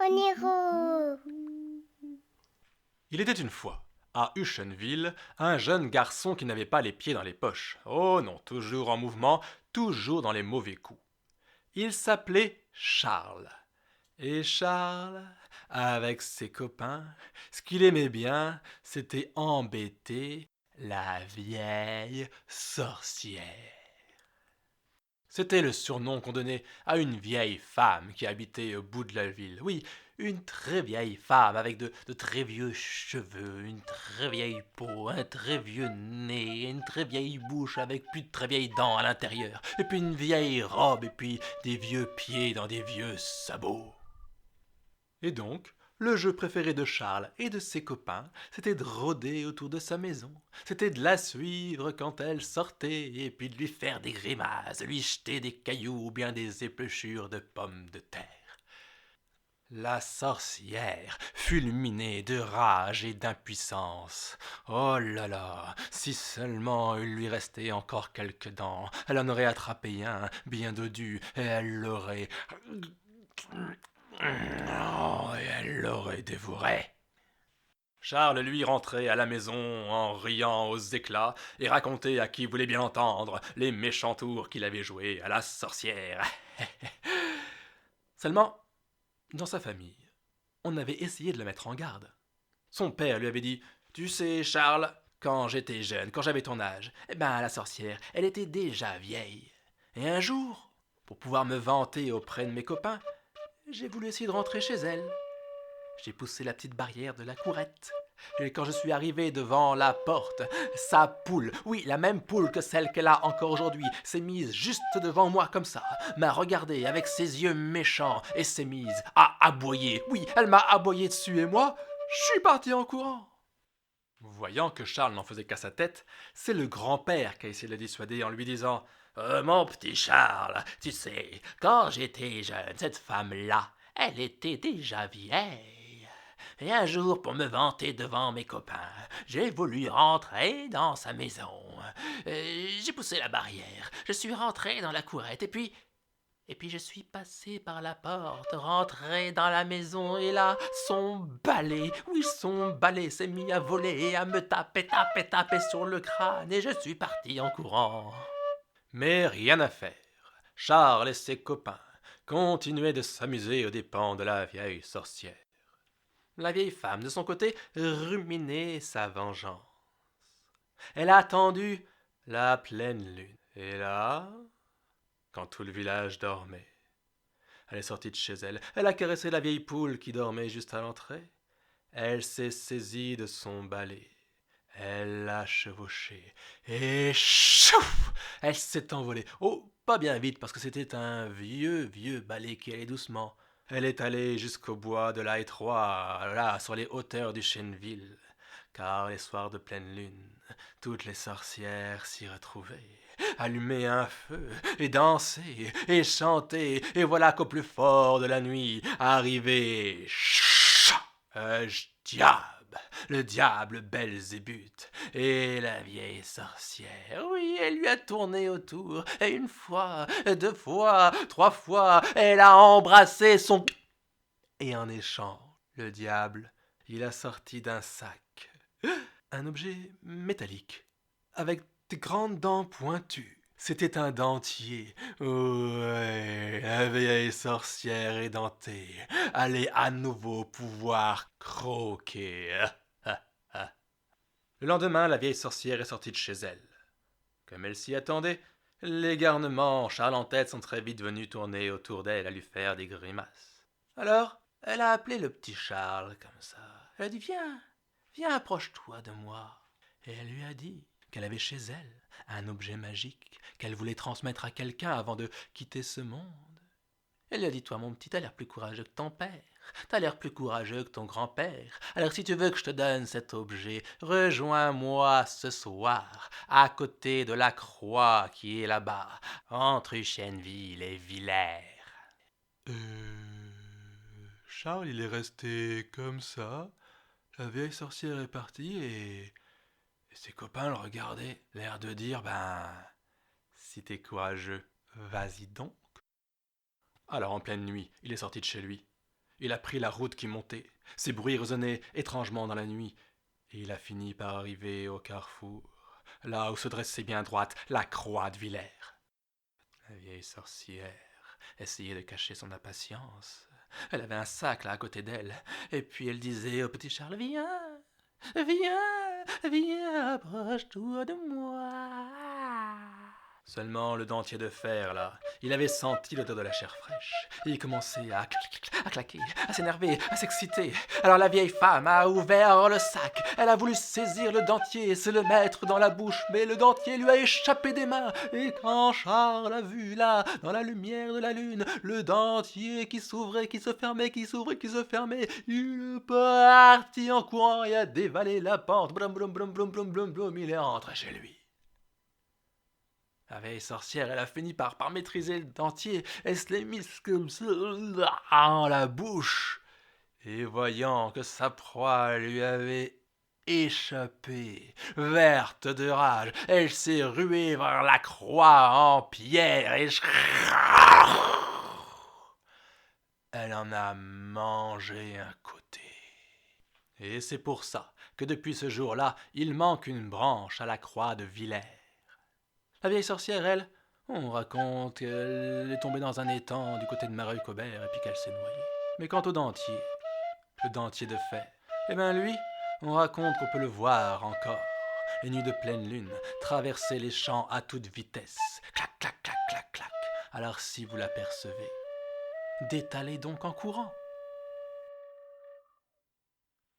Oniro. Il était une fois, à Huchenville, un jeune garçon qui n'avait pas les pieds dans les poches. Oh non, toujours en mouvement, toujours dans les mauvais coups. Il s'appelait Charles. Et Charles, avec ses copains, ce qu'il aimait bien, c'était embêter la vieille sorcière. C'était le surnom qu'on donnait à une vieille femme qui habitait au bout de la ville. Oui, une très vieille femme avec de très vieux cheveux, une très vieille peau, un très vieux nez, une très vieille bouche avec plus de très vieilles dents à l'intérieur, et puis une vieille robe, et puis des vieux pieds dans des vieux sabots. Et donc, le jeu préféré de Charles et de ses copains, c'était de rôder autour de sa maison. C'était de la suivre quand elle sortait, et puis de lui faire des grimaces, de lui jeter des cailloux ou bien des épluchures de pommes de terre. La sorcière, fulminée de rage et d'impuissance. Oh là là, si seulement il lui restait encore quelques dents, elle en aurait attrapé un, bien dodu, et elle l'aurait... Oh, et elle l'aurait dévoré. Charles, lui, rentrait à la maison en riant aux éclats et racontait à qui voulait bien entendre les méchants tours qu'il avait joués à la sorcière. Seulement, dans sa famille, on avait essayé de le mettre en garde. Son père lui avait dit: Tu sais, Charles, quand j'étais jeune, quand j'avais ton âge, eh ben, la sorcière, elle était déjà vieille. Et un jour, pour pouvoir me vanter auprès de mes copains, j'ai voulu essayer de rentrer chez elle. J'ai poussé la petite barrière de la courette. Et quand je suis arrivé devant la porte, sa poule, oui, la même poule que celle qu'elle a encore aujourd'hui, s'est mise juste devant moi comme ça, m'a regardé avec ses yeux méchants et s'est mise à aboyer. Oui, elle m'a aboyé dessus et moi, je suis parti en courant. Voyant que Charles n'en faisait qu'à sa tête, c'est le grand-père qui a essayé de le dissuader en lui disant: Mon petit Charles, tu sais, quand j'étais jeune, cette femme-là, elle était déjà vieille. Et un jour, pour me vanter devant mes copains, j'ai voulu rentrer dans sa maison. J'ai poussé la barrière, je suis rentré dans la courette, et puis je suis passé par la porte, rentré dans la maison, et là, son balai, oui, son balai s'est mis à voler et à me taper sur le crâne, et je suis parti en courant. Mais rien à faire. Charles et ses copains continuaient de s'amuser aux dépens de la vieille sorcière. La vieille femme, de son côté, ruminait sa vengeance. Elle a attendu la pleine lune. Et là, quand tout le village dormait, elle est sortie de chez elle. Elle a caressé la vieille poule qui dormait juste à l'entrée. Elle s'est saisie de son balai. Elle l'a chevauché. Et chouf, elle s'est envolée. Oh, pas bien vite parce que c'était un vieux balai qui allait doucement. Elle est allée jusqu'au bois de la Étroit, là, sur les hauteurs du Chêneville, car les soirs de pleine lune, toutes les sorcières s'y retrouvaient, allumer un feu, et danser, et chanter, et voilà qu'au plus fort de la nuit, arrivait un diable, le diable Belzébuth, et la vieille sorcière, oui, elle lui a tourné autour, et une fois, deux fois, trois fois, elle a embrassé son... Et en échange, le diable, il a sorti d'un sac un objet métallique, avec des grandes dents pointues. C'était un dentier. Ouais, la vieille sorcière édentée allait à nouveau pouvoir croquer. Le lendemain, la vieille sorcière est sortie de chez elle. Comme elle s'y attendait, les garnements, Charles en tête, sont très vite venus tourner autour d'elle à lui faire des grimaces. Alors, elle a appelé le petit Charles comme ça. Elle a dit: Viens, viens, approche-toi de moi. Et elle lui a dit qu'elle avait chez elle un objet magique qu'elle voulait transmettre à quelqu'un avant de quitter ce monde. Elle lui a dit: Toi, mon petit, t'as l'air plus courageux que ton père. T'as l'air plus courageux que ton grand-père. Alors si tu veux que je te donne cet objet, rejoins-moi ce soir, à côté de la croix qui est là-bas, entre Huchenville et Villers. Charles, il est resté comme ça. La vieille sorcière est partie et ses copains le regardaient, l'air de dire: Ben, si t'es courageux, Vas-y donc. Alors en pleine nuit, il est sorti de chez lui. Il a pris la route qui montait. Ces bruits résonnaient étrangement dans la nuit. Et il a fini par arriver au carrefour, là où se dressait bien droite la croix de Villers. La vieille sorcière essayait de cacher son impatience. Elle avait un sac là à côté d'elle, et puis elle disait au petit Charles: Viens, viens, viens, approche-toi de moi. Seulement le dentier de fer, là, il avait senti l'odeur de la chair fraîche. Et il commençait à claquer, à s'énerver, à s'exciter. Alors la vieille femme a ouvert le sac. Elle a voulu saisir le dentier et se le mettre dans la bouche, mais le dentier lui a échappé des mains. Et quand Charles a vu là, dans la lumière de la lune, le dentier qui s'ouvrait, qui se fermait, qui s'ouvrait, qui se fermait, il est parti en courant et a dévalé la porte. Blum, blum, blum, blum, blum, blum, blum, il est rentré chez lui. La vieille sorcière, elle a fini par maîtriser le dentier. Elle se l'est mise comme ça dans la bouche. Et voyant que sa proie lui avait échappé, verte de rage, elle s'est ruée vers la croix en pierre et elle en a mangé un côté. Et c'est pour ça que depuis ce jour-là, il manque une branche à la croix de Villers. La vieille sorcière, elle, on raconte qu'elle est tombée dans un étang du côté de Mareuil-Cobert et puis qu'elle s'est noyée. Mais quant au dentier, le dentier de fer, eh bien lui, on raconte qu'on peut le voir encore, les nuits de pleine lune, traverser les champs à toute vitesse. Clac, clac, clac, clac, clac. Alors si vous l'apercevez, détalez donc en courant.